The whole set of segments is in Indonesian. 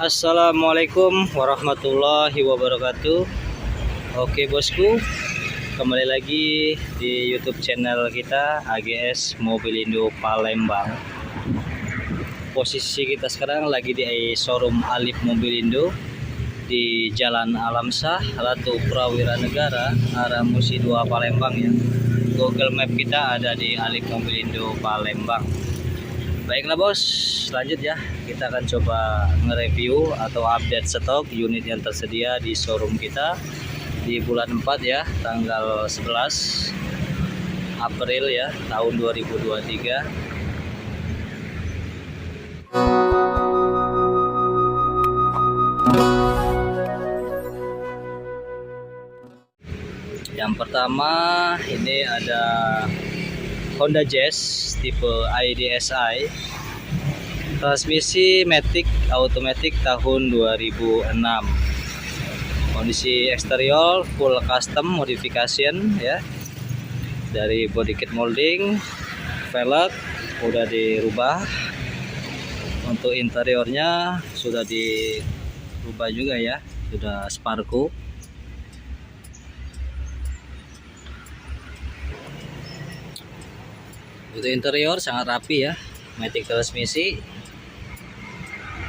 Assalamualaikum warahmatullahi wabarakatuh. Oke bosku, kembali lagi di YouTube channel kita AGS Mobilindo Palembang. Posisi kita sekarang lagi di showroom Alif Mobilindo di Jalan Alamsah, Ratu Prawira Negara, arah Musi 2 Palembang ya. Google Map kita ada di Alif Mobilindo Palembang. Baiklah bos, lanjut ya. Kita akan coba nge-review atau update stok unit yang tersedia di showroom kita di bulan 4 ya, tanggal 11 April ya, tahun 2023. Yang pertama ini ada Honda Jazz tipe IDSi, transmisi matic automatic tahun 2006. Kondisi eksterior full custom modification ya, dari body kit molding, velg udah dirubah, untuk interiornya sudah dirubah juga ya, sudah Sparko. Untuk interior sangat rapi ya, matic transmisi,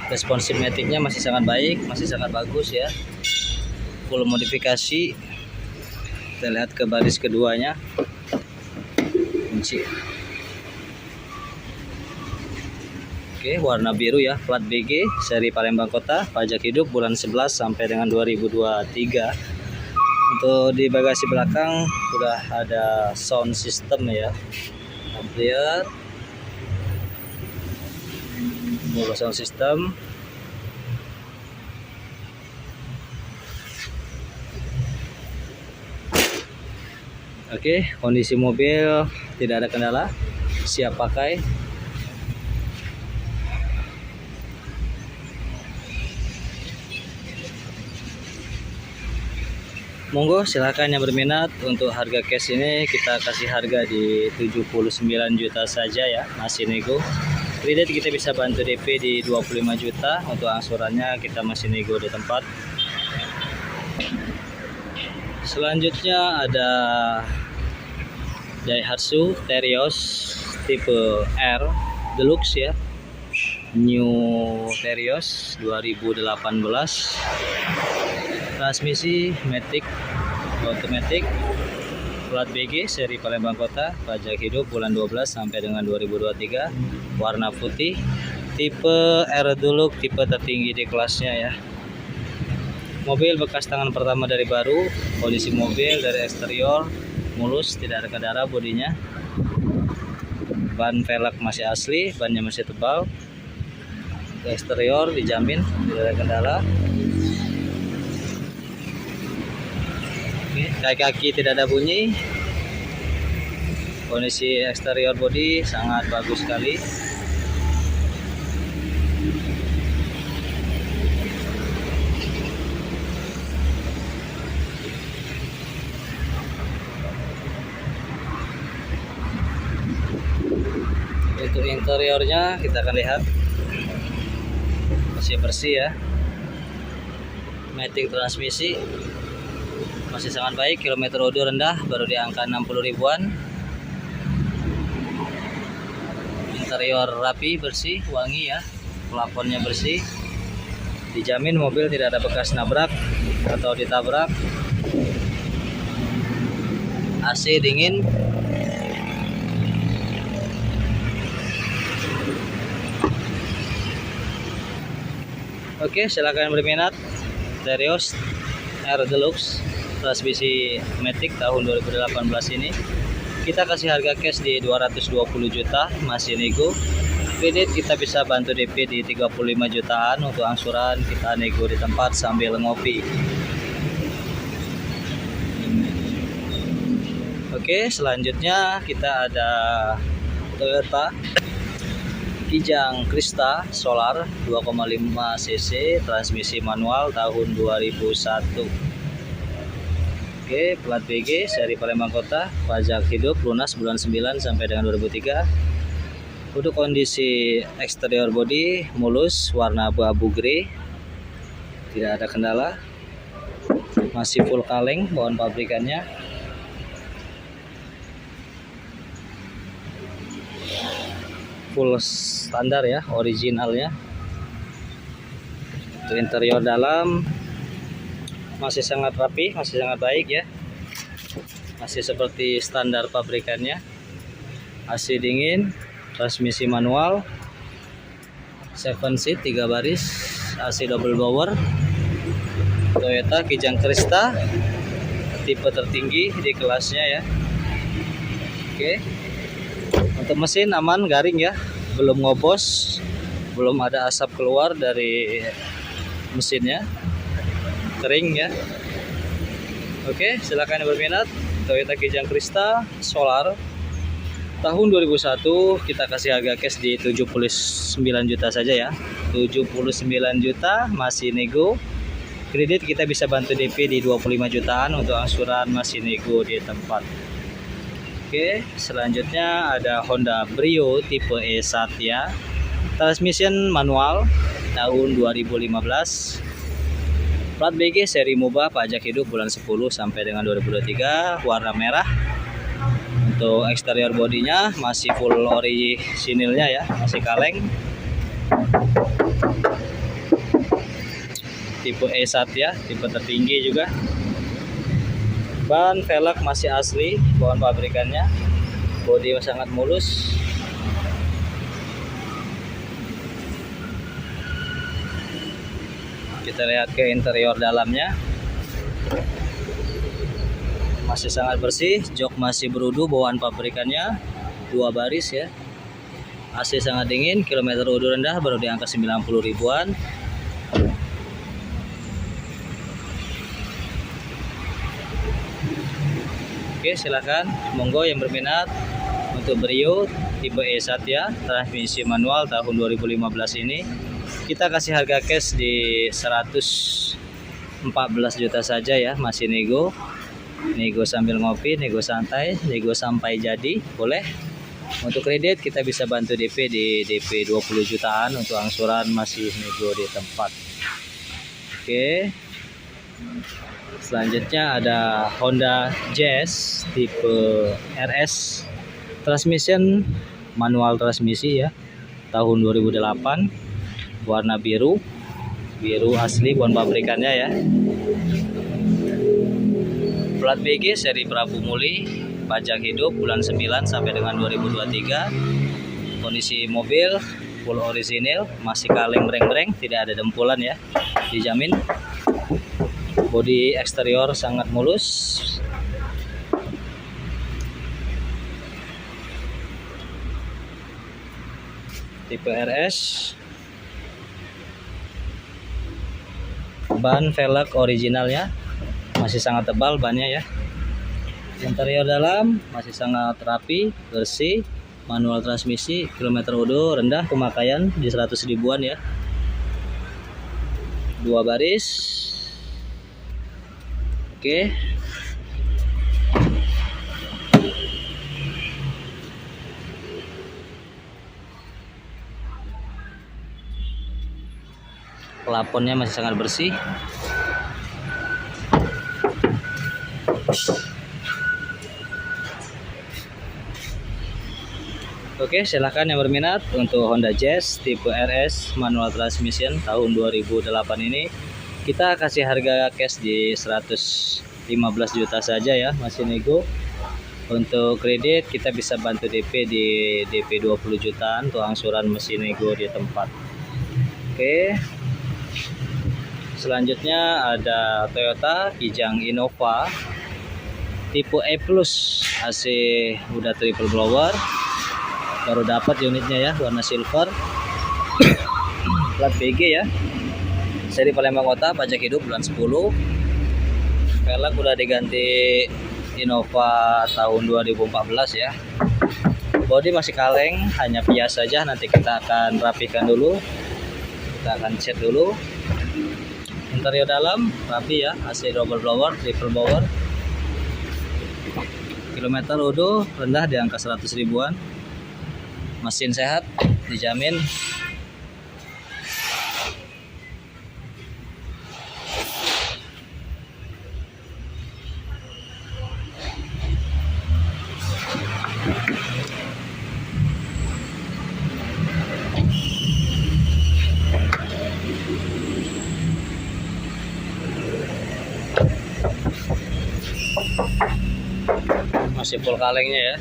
responsif maticnya masih sangat baik, masih sangat bagus ya, full modifikasi. Kita lihat ke baris keduanya, kunci. Oke, warna biru ya, plat BG seri Palembang Kota, pajak hidup bulan 11 sampai dengan 2023. Untuk di bagasi belakang sudah ada sound system ya, amplifier, sound system. Oke, kondisi mobil tidak ada kendala, siap pakai. Monggo silakan yang berminat. Untuk harga cash ini kita kasih harga di 79 juta saja ya, masih nego. Kredit kita bisa bantu DP di 25 juta, untuk angsurannya kita masih nego di tempat. Selanjutnya ada Daihatsu Terios tipe R Deluxe ya, New Terios 2018, transmisi matic automatic, plat BG seri Palembang Kota, pajak hidup bulan 12 sampai dengan 2023, warna putih, tipe R Deluxe, tipe tertinggi di kelasnya ya. Mobil bekas tangan pertama dari baru, kondisi mobil dari eksterior mulus, tidak ada kendala bodinya. Ban velg masih asli, bannya masih tebal. Eksterior dijamin tidak ada kendala. Oke, kaki-kaki tidak ada bunyi. Kondisi eksterior bodi sangat bagus sekali. Untuk interiornya kita akan lihat, masih bersih ya, matic transmisi masih sangat baik, kilometer odo rendah, baru di angka 60 ribuan. Interior rapi, bersih, wangi ya, plafonnya bersih, dijamin mobil tidak ada bekas nabrak atau ditabrak. AC dingin. Oke, silakan berminat. Terios R Deluxe transmisi matic tahun 2018 ini kita kasih harga cash di 220 juta, masih nego. Kredit kita bisa bantu DP di 35 jutaan, untuk angsuran kita nego di tempat sambil ngopi. Oke, selanjutnya kita ada Toyota Kijang Krista Solar 2,5 cc, transmisi manual tahun 2001. Oke, plat BG seri Palembang Kota, pajak hidup lunas bulan 9 sampai dengan 2003. Untuk kondisi eksterior bodi mulus, warna abu-abu grey, tidak ada kendala, masih full kaleng bawaan pabrikannya. Full standar ya, originalnya. Untuk interior dalam masih sangat rapi, masih sangat baik ya, masih seperti standar pabrikannya. AC dingin, transmisi manual, 7 seat 3 baris, AC double blower, Toyota Kijang Krista, tipe tertinggi di kelasnya ya. Oke, untuk mesin aman, garing ya, belum ngobos, belum ada asap keluar dari mesinnya, kering ya. Oke, silakan yang berminat Toyota Kijang Krista Solar tahun 2001, kita kasih harga cash di 79 juta saja ya. 79 juta, masih nego. Kredit kita bisa bantu DP di 25 jutaan, untuk angsuran masih nego di tempat. Oke, selanjutnya ada Honda Brio tipe E Satya, transmission manual tahun 2015, plat BG seri Mubah, pajak hidup bulan 10 sampai dengan 2023, warna merah. Untuk eksterior bodinya masih full orisinilnya ya, masih kaleng, tipe E Satya, tipe tertinggi juga. Ban velg masih asli bawaan pabrikannya, bodi sangat mulus. Kita lihat ke interior dalamnya, masih sangat bersih, jok masih berudu bawaan pabrikannya, 2 baris ya. AC sangat dingin, kilometer udah rendah, baru di angka 90 ribuan. Oke, silakan monggo yang berminat untuk Brio tipe E Satya, transmisi manual tahun 2015 ini. Kita kasih harga cash di 114 juta saja ya, masih nego. Nego sambil ngopi, nego santai, nego sampai jadi, boleh. Untuk kredit kita bisa bantu DP di DP 20 jutaan, untuk angsuran masih nego di tempat. Oke. Selanjutnya ada Honda Jazz tipe RS, transmission manual transmisi ya, tahun 2008, warna biru asli bawaan pabrikannya ya. Plat BG seri Prabu Muli, pajak hidup bulan 9 sampai dengan 2023. Kondisi mobil full orisinil, masih kaleng breng-breng, tidak ada dempulan ya, dijamin. Bodi eksterior sangat mulus. Tipe RS. Ban velg originalnya, masih sangat tebal bannya ya. Interior dalam masih sangat rapi, bersih, manual transmisi, kilometer odo rendah, pemakaian di 100 ribuan ya. 2 baris. Oke. Plafonnya masih sangat bersih. Oke, silahkan yang berminat untuk Honda Jazz tipe RS manual transmission tahun 2008 ini. Kita kasih harga cash di 115 juta saja ya, masih nego. Untuk kredit kita bisa bantu DP di DP 20 jutaan, untuk angsuran masih nego di tempat. Oke. Selanjutnya ada Toyota Kijang Innova tipe E+, AC udah triple blower, baru dapat unitnya ya, warna silver, plat BG ya, seri Palembang Kota, pajak hidup bulan 10. Velg udah diganti Innova tahun 2014 ya. Bodi masih kaleng, hanya pias saja, nanti kita akan rapikan dulu, kita akan cat dulu. Interior dalam rapi ya, AC double blower, triple blower. Kilometer odo rendah di angka 100 ribuan. Mesin sehat, dijamin. masih full kalengnya ya.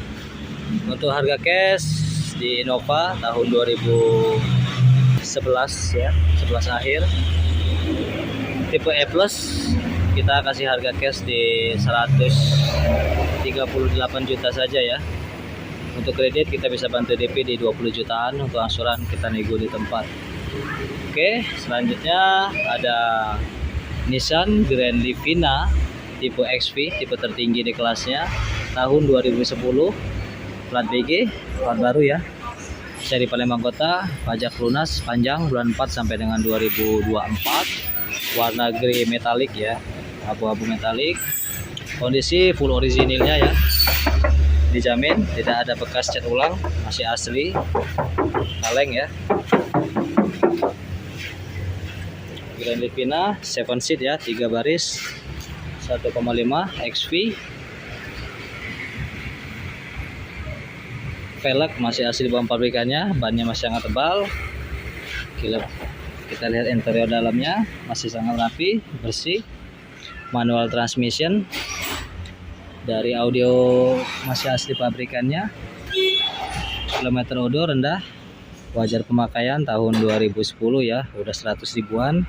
Untuk harga cash di Innova tahun 2011 ya, 11 akhir, tipe E plus kita kasih harga cash di 138 juta saja ya. Untuk kredit kita bisa bantu DP di 20 jutaan, untuk angsuran kita nego di tempat. Oke, selanjutnya ada Nissan Grand Livina tipe XV, tipe tertinggi di kelasnya, tahun 2010, plat BG, plat baru ya, seri Palembang Kota, pajak lunas panjang bulan 4 sampai dengan 2024, warna grey metalik ya, abu-abu metalik, kondisi full originalnya ya, dijamin tidak ada bekas cat ulang, masih asli, kaleng ya. Grand Livina 7 seat ya, 3 baris, 1,5 XV. Velg masih asli bahan pabrikannya, bannya masih sangat tebal. Kita lihat interior dalamnya masih sangat rapi, bersih. Manual transmission, dari audio masih asli pabrikannya. Kilometer odor rendah, wajar pemakaian tahun 2010 ya, udah 100 ribuan.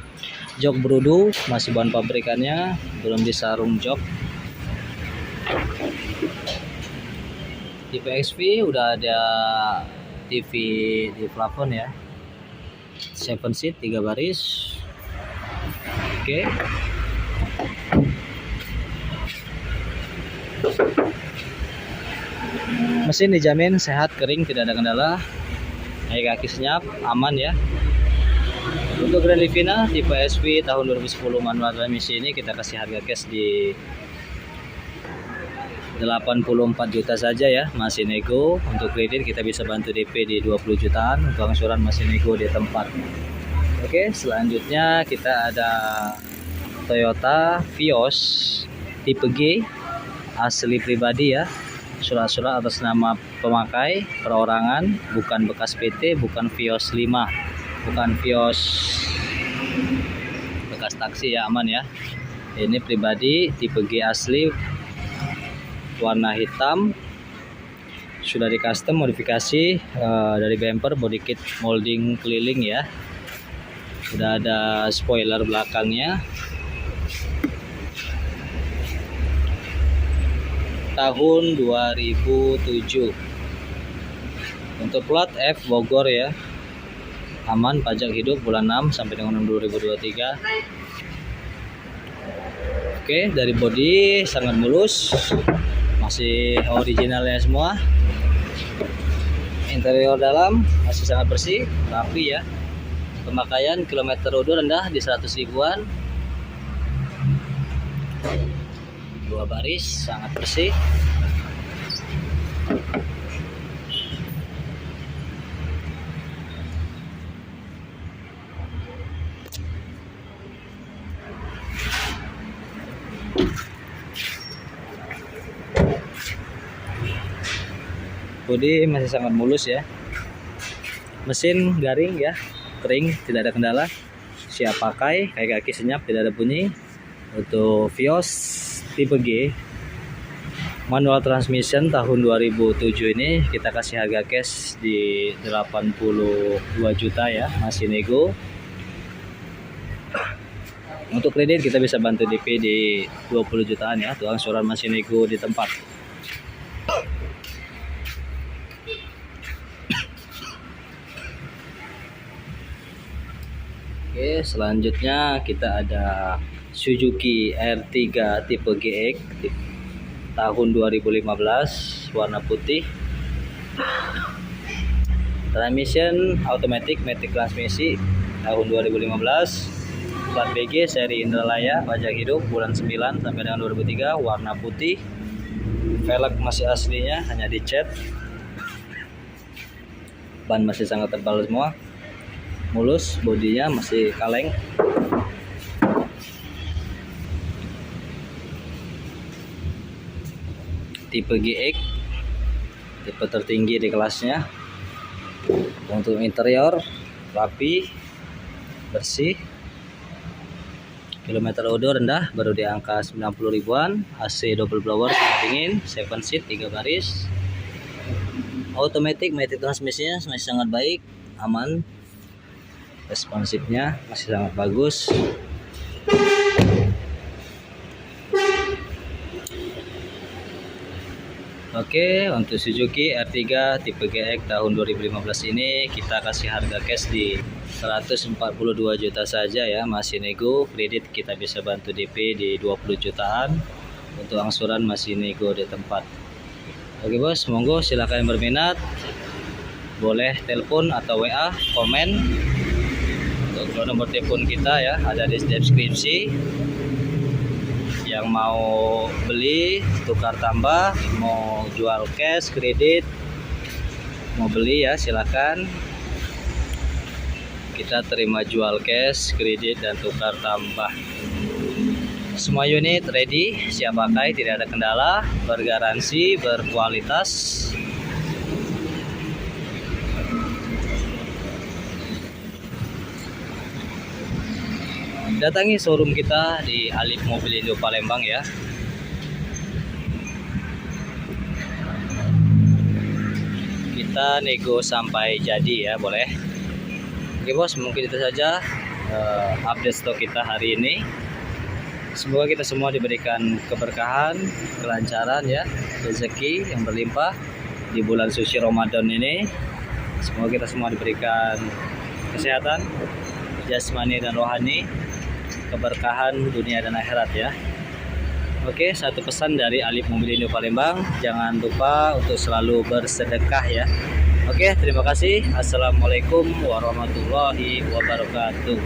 Jok berudu masih bahan pabrikannya, belum disarung jok. Tipe XV udah ada TV di plafon ya, 7 seat 3 baris. Oke. Mesin dijamin sehat, kering, tidak ada kendala. Kaki senyap, aman ya. Untuk Grand Livina tipe SV tahun 2010 manual transmisi ini kita kasih harga cash di 84 juta saja ya, masih nego. Untuk kredit kita bisa bantu DP di 20 jutaan, untuk angsuran masih nego di tempat. Oke, selanjutnya kita ada Toyota Vios tipe G, asli pribadi ya, surat-surat atas nama pemakai, perorangan, bukan bekas PT, bukan Vios 5, bukan Vios bekas taksi ya, aman ya. Ini pribadi tipe G asli, warna hitam, sudah di custom modifikasi dari bumper, body kit molding keliling ya, sudah ada spoiler belakangnya. Tahun 2007, untuk plat F Bogor ya, aman, pajak hidup bulan 6 sampai dengan 2023. Oke, dari bodi sangat mulus, masih originalnya semua. Interior dalam masih sangat bersih, rapi ya. Pemakaian kilometer odor rendah di 100 ribuan. 2 baris, sangat bersih. Bodi masih sangat mulus ya. Mesin garing ya, kering, tidak ada kendala, siap pakai, kaki senyap, tidak ada bunyi. Untuk Vios tipe G manual transmission tahun 2007 ini kita kasih harga cash di 82 juta ya, masih nego. Untuk kredit kita bisa bantu DP di 20 jutaan ya, tuh angsuran masih nego di tempat. Oke, selanjutnya kita ada Suzuki R3 tipe GX tahun 2015, warna putih. Transmission automatic, matic transmisi tahun 2015. Plat BG seri Indralaya, pajak hidup bulan 9 sampai dengan 2003, warna putih. Velg masih aslinya, hanya dicat. Ban masih sangat tebal semua. Mulus, bodinya masih kaleng. Tipe GX, tipe tertinggi di kelasnya. Untuk interior rapi, bersih. Kilometer udah rendah, baru di angka 90 ribuan. AC double blower sangat dingin, 7 seat 3 baris. Automatic matic transmisinya masih sangat baik, aman. Responsifnya masih sangat bagus. Oke, untuk Suzuki R3 tipe GX tahun 2015 ini kita kasih harga cash di 142 juta saja ya, masih nego. Kredit kita bisa bantu DP di 20 jutaan. Untuk angsuran masih nego di tempat. Oke bos, monggo silahkan yang berminat boleh telepon atau WA, komen. Untuk nomor telepon kita ya ada di deskripsi. Yang mau beli, tukar tambah, mau jual cash, kredit, mau beli ya silakan. Kita terima jual cash, kredit, dan tukar tambah. Semua unit ready, siap pakai, tidak ada kendala, bergaransi, berkualitas. Datangi showroom kita di Alif Mobilindo Palembang ya. Kita nego sampai jadi ya, boleh. Oke bos, mungkin itu saja update stok kita hari ini. Semoga kita semua diberikan keberkahan, kelancaran ya, rezeki yang berlimpah di bulan suci Ramadan ini. Semoga kita semua diberikan kesehatan jasmani dan rohani, keberkahan dunia dan akhirat ya. Oke, satu pesan dari Alif Mobilindo Palembang, jangan lupa untuk selalu bersedekah ya. Oke, terima kasih. Assalamualaikum warahmatullahi wabarakatuh.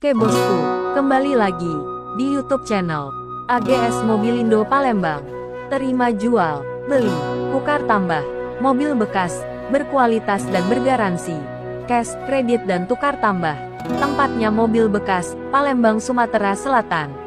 Oke bosku, kembali lagi di YouTube channel AGS Mobilindo Palembang. Terima jual, beli, tukar tambah, mobil bekas, berkualitas dan bergaransi, cash, kredit dan tukar tambah. Tempatnya mobil bekas, Palembang, Sumatera Selatan.